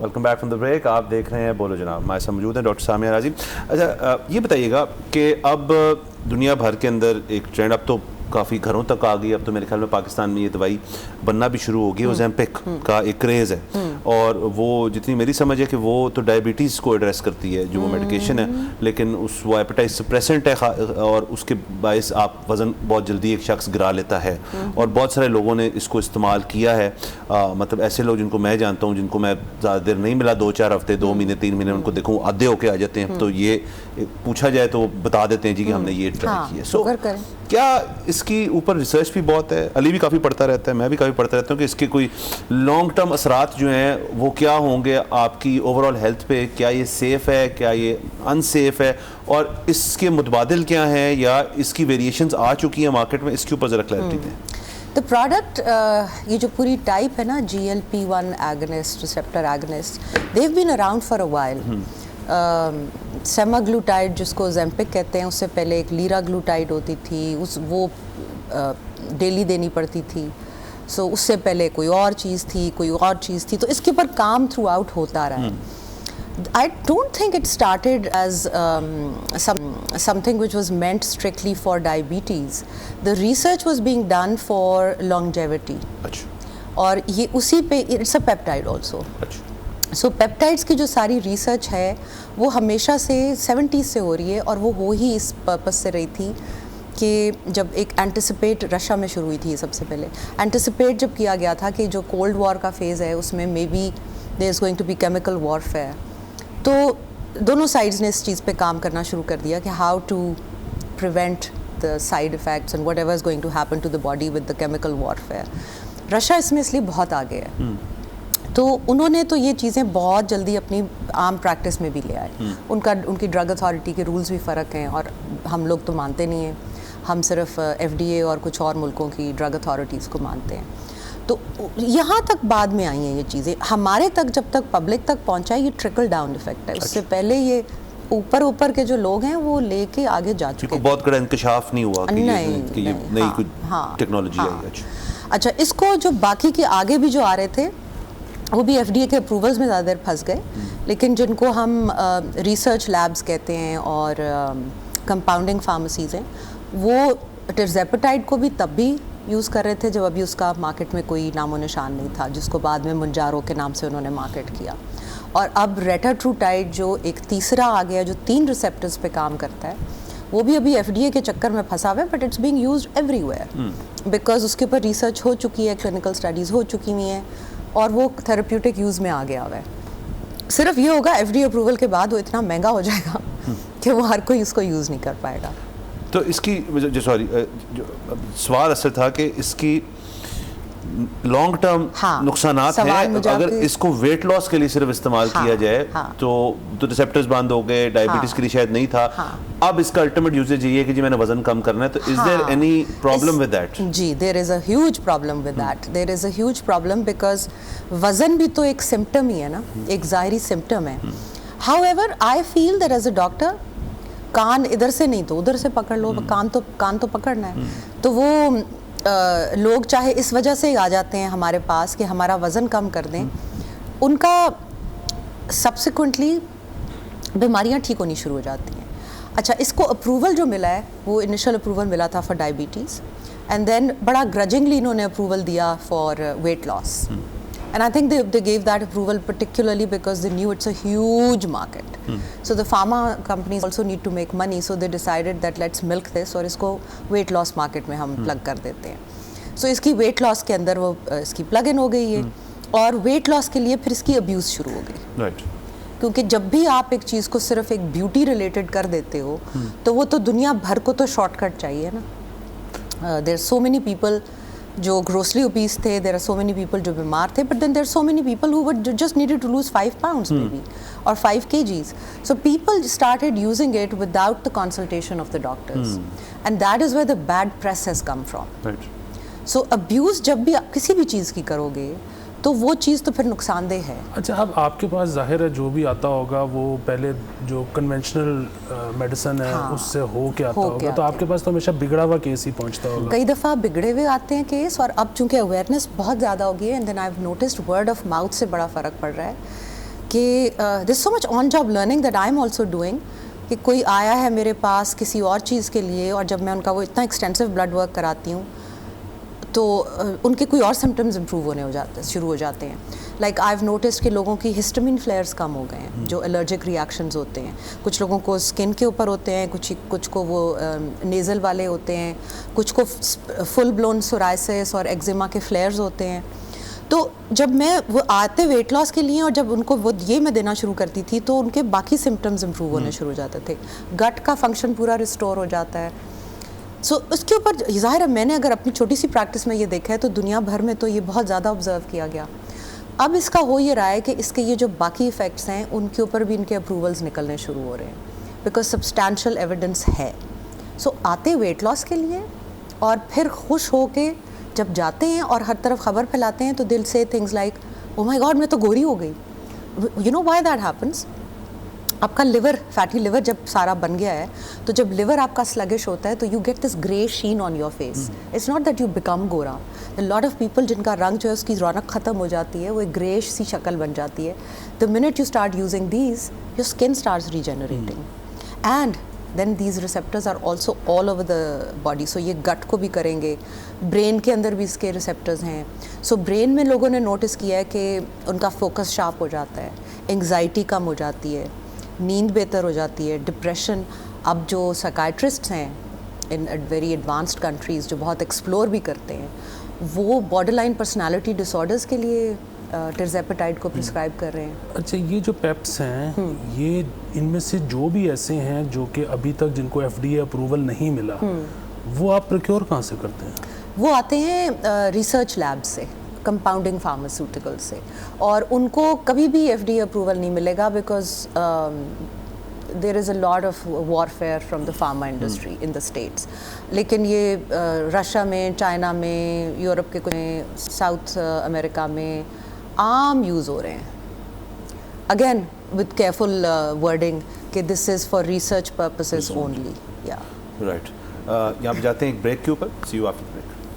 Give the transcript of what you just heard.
Welcome back from the break. آپ دیکھ رہے ہیں بولو جناب. ہمارے ساتھ موجود ہیں ڈاکٹر سامیہ راضی. اچھا یہ بتائیے گا کہ اب دنیا بھر کے اندر ایک ٹرینڈ اب تو کافی گھروں تک آ گئی. اب تو میرے خیال میں پاکستان میں یہ دوائی بننا بھی شروع ہو گئی. اوزیمپک کا ایک کریز ہے اور وہ جتنی میری سمجھ ہے کہ وہ تو ڈائبٹیز کو ایڈریس کرتی ہے جو وہ میڈیکیشن ہے, لیکن وہ ایپیٹائز سپریسنٹ ہے اور اس کے باعث آپ وزن بہت جلدی ایک شخص گرا لیتا ہے. اور بہت سارے لوگوں نے اس کو استعمال کیا ہے. مطلب ایسے لوگ جن کو میں جانتا ہوں, جن کو میں زیادہ دیر نہیں ملا, 2-4 ہفتے 2 مہینے 3 مہینے ان کو دیکھوں آدھے ہو کے آ جاتے ہیں. تو یہ پوچھا جائے تو وہ بتا دیتے ہیں جی کہ ہم نے یہ ٹرائی کیا. سو کیا اس کی اوپر ریسرچ بھی بہت ہے, علی بھی کافی پڑھتا رہتا ہے, میں بھی کافی پڑھتا رہتا ہوں کہ اس کے کوئی لانگ ٹرم اثرات جو ہیں وہ کیا ہوں گے آپ کی اوور آل ہیلتھ پہ؟ کیا یہ سیف ہے, کیا یہ ان سیف ہے, اور اس کے متبادل کیا ہیں یا اس کی ویریشنز آ چکی ہیں مارکیٹ میں؟ اس کے اوپر ذرا کلیئرٹی دیں. The product, یہ جو پوری ٹائپ ہے نا GLP-1 agonist, receptor agonist, they've been around for a while. سیماگلوٹائڈ جس کو اوزیمپک کہتے ہیں, اس سے پہلے ایک لیرا گلوٹائڈ ہوتی تھی, وہ ڈیلی دینی پڑتی تھی. سو اس سے پہلے کوئی اور چیز تھی, تو اس کے اوپر کام تھرو آؤٹ ہوتا رہا ہے. I don't think it started as something which was meant strictly for diabetes. The research was being done for longevity. اور یہ اسی پہ it's a peptide also. So peptides کی جو ساری ریسرچ ہے وہ ہمیشہ سے 70s سے ہو رہی ہے, اور وہ ہو ہی اس پرپس سے رہی تھی کہ جب ایک اینٹیسپیٹ رشیا میں شروع ہوئی تھی. سب سے پہلے اینٹیسپیٹ جب کیا گیا تھا کہ جو کولڈ وار کا فیز ہے اس میں may be there is going to be chemical warfare, تو دونوں سائڈز نے اس چیز پہ کام کرنا شروع کر دیا کہ how to prevent the side effects and whatever is going to happen to the body with the chemical warfare. Russia اس میں اس لیے بہت آگے ہے, تو انہوں نے تو یہ چیزیں بہت جلدی اپنی عام پریکٹس میں بھی لے آئے. ان کی ڈرگ اتھارٹی کے رولز بھی فرق ہیں, اور ہم لوگ تو مانتے نہیں ہیں, ہم صرف FDA اور کچھ اور ملکوں کی ڈرگ اتھارٹیز کو مانتے ہیں. تو یہاں تک بعد میں آئی ہیں یہ چیزیں. ہمارے تک جب تک پبلک تک پہنچا یہ ٹرکل ڈاؤن افیکٹ ہے. اس سے پہلے یہ اوپر کے جو لوگ ہیں وہ لے کے آگے جا چکے ہیں. بہت بڑا انکشاف نہیں ہوا کہ یہ نئی کوئی ٹیکنالوجی آئی. اچھا, اس کو جو باقی کے آگے بھی جو آ رہے تھے وہ بھی FDA کے اپروولز میں زیادہ دیر پھنس گئے, لیکن جن کو ہم ریسرچ لیبز کہتے ہیں اور کمپاؤنڈنگ فارمیسیز ہیں, وہ ٹرزیپٹائڈ کو بھی تب بھی یوز کر رہے تھے جب ابھی اس کا مارکیٹ میں کوئی نام و نشان نہیں تھا, جس کو بعد میں منجارو کے نام سے انہوں نے مارکیٹ کیا. اور اب ریٹاٹروٹائڈ جو ایک تیسرا آ گیا جو 3 ریسیپٹرز پہ کام کرتا ہے, وہ بھی ابھی FDA کے چکر میں پھنسا ہوا ہے, but it's being used everywhere because اس کے اوپر ریسرچ ہو چکی ہے, کلینکل اسٹڈیز ہو چکی ہوئی ہیں, اور وہ تھراپیوٹک یوز میں آ گیا ہوا ہے. صرف یہ ہوگا FDA اپروول کے بعد وہ اتنا مہنگا ہو جائے گا کہ وہ ہر کوئی اس کو یوز نہیں کر پائے گا. تو اس کی سوال اصل تھا کہ اس کی لانگ ٹرم نقصانات ہیں اگر اس کو ویٹ لاس کے لیے صرف استعمال کیا جائے. تو ریسیپٹرز بند ہو گئے, ڈائبٹیز کے لیے شاید نہیں تھا, اب اس کا الٹیمیٹ یوزیج یہ ہے کہ جی میں نے وزن کم کرنا ہے. تو is there any problem with that? جی, there is a huge problem with that. There is a huge problem because وزن بھی تو ایک سمٹم ہی ہے نا, ایک ظاہری سمٹم ہے. However I feel that as a doctor, کان ادھر سے نہیں تو ادھر سے پکڑ لو, کان تو پکڑنا ہے. تو وہ لوگ چاہے اس وجہ سے آ جاتے ہیں ہمارے پاس کہ ہمارا وزن کم کر دیں, ان کا سبسیکوینٹلی بیماریاں ٹھیک ہونی شروع ہو جاتی ہیں. اچھا, اس کو اپروول جو ملا ہے وہ انیشل اپروول ملا تھا فار ڈائبٹیز, اینڈ دین بڑا گرجنگلی انہوں نے اپروول دیا for weight loss. And I think they gave that approval particularly because they knew it's a huge market. So the pharma companies also need to make money, so they decided that let's milk this اور اس کو weight loss market میں ہم plug کر دیتے ہیں. So اس کی weight loss کے اندر وہ اس کی plug in ہو گئی ہے, اور weight loss کے لیے پھر اس کی abuse شروع ہو گئی. کیونکہ جب بھی آپ ایک چیز کو صرف ایک بیوٹی ریلیٹڈ کر دیتے ہو تو وہ تو دنیا بھر کو تو شارٹ کٹ چاہیے نا. there are so many people جو گروسلی اوبیس تھے, there are so many people جو بیمار تھے, but then there are so many people who would just needed to lose 5 pounds maybe or 5 kgs. So people started using it without the consultation of the doctors, and that is where the bad press has come from. So abuse جب بھی کسی بھی چیز کی کرو گے تو وہ چیز تو پھر نقصان دہ ہے. اچھا, اب آپ کے پاس ظاہر ہے جو بھی آتا ہوگا وہ پہلے جو کنونشنل میڈیسن ہے اس سے ہو کے آتا ہوگا, تو آپ کے پاس تو ہمیشہ بگڑا ہوا کیس ہی پہنچتا ہوگا. کئی دفعہ بگڑے ہوئے آتے ہیں کیس, اور اب چونکہ اویئرنیس بہت زیادہ ہو گئی ہے, and then I have noticed word of mouth سے بڑا فرق پڑ رہا ہے. کہ this so much on job learning that I am also doing, کہ کوئی آیا ہے میرے پاس کسی اور چیز کے لیے, اور جب میں ان کا وہ اتنا ایکسٹینسو بلڈ ورک کراتی ہوں تو ان کے کوئی اور سمٹمز امپروو ہونے شروع ہو جاتے ہیں. لائک آئی ہیو نوٹسڈ کہ لوگوں کی ہسٹامین فلیئرس کم ہو گئے ہیں, جو الرجک ریئیکشنز ہوتے ہیں. کچھ لوگوں کو اسکن کے اوپر ہوتے ہیں, کچھ کو وہ نیزل والے ہوتے ہیں, کچھ کو فل بلون سورائسس اور ایگزیما کے فلیئرز ہوتے ہیں. تو جب میں وہ آتے ویٹ لاس کے لیے, اور جب ان کو وہ یہ میں دینا شروع کرتی تھی تو ان کے باقی سمٹمز امپروو ہونے شروع ہو جاتے تھے, گٹ کا فنکشن پورا ریسٹور ہو جاتا ہے. سو اس کے اوپر ظاہر ہے میں نے اگر اپنی چھوٹی سی پریکٹس میں یہ دیکھا ہے تو دنیا بھر میں تو یہ بہت زیادہ آبزرو کیا گیا. اب اس کا ہو یہ رہا ہے کہ اس کے یہ جو باقی ایفیکٹس ہیں ان کے اوپر بھی ان کے اپروولز نکلنے شروع ہو رہے ہیں, بیکاز سبسٹینشیل ایویڈنس ہے. سو آتے ویٹ لاس کے لیے اور پھر خوش ہو کے جب جاتے ہیں اور ہر طرف خبر پھیلاتے ہیں تو دل سے things like oh my god میں تو گوری ہو گئی. You know why that happens. آپ کا لیور, فیٹی لیور جب سارا بن گیا ہے تو جب لیور آپ کا سلگش ہوتا ہے تو you get this grey sheen on your face. It's not that you become گورا. لاٹ آف پیپل جن کا رنگ جو ہے اس کی رونق ختم ہو جاتی ہے, وہ ایک گریش سی شکل بن جاتی ہے. The moment you start using these your skin starts regenerating, and then these receptors are also all over the body. So یہ گٹ کو بھی کریں گے, برین کے اندر بھی اس کے ریسیپٹرز ہیں. سو برین میں لوگوں نے نوٹس کیا ہے کہ ان کا فوکس شارپ ہو جاتا ہے, انگزائٹی کم ہو جاتی ہے, نیند بہتر ہو جاتی ہے, ڈپریشن. اب جو سائکائٹرسٹس ہیں ان ویری ایڈوانسڈ کنٹریز جو بہت ایکسپلور بھی کرتے ہیں, وہ بارڈر لائن پرسنالٹی ڈس آرڈرز کے لیے ٹرزیپیٹائڈ کو پرسکرائب کر رہے ہیں. اچھا, یہ جو پیپس ہیں یہ ان میں سے جو بھی ایسے ہیں جو کہ ابھی تک جن کو ایف ڈی اے اپروول نہیں ملا, وہ آپ پروکیور کہاں سے کرتے ہیں؟ وہ آتے ہیں ریسرچ لیب سے, کمپاؤنڈنگ فارماسیوٹیکل سے, اور ان کو کبھی بھی ایف ڈی اے اپروول نہیں ملے گا because there is a lot of warfare from the pharma industry in the States. لیکن یہ رشیا میں, چائنا میں, یورپ کے کچھ, ساؤتھ امریکہ میں عام یوز ہو رہے ہیں. اگین وتھ کیئرفل ورڈنگ کہ this is for research purposes only. Yeah right. یہاں پہ جاتے ہیں ایک بریک کے اوپر. See you after.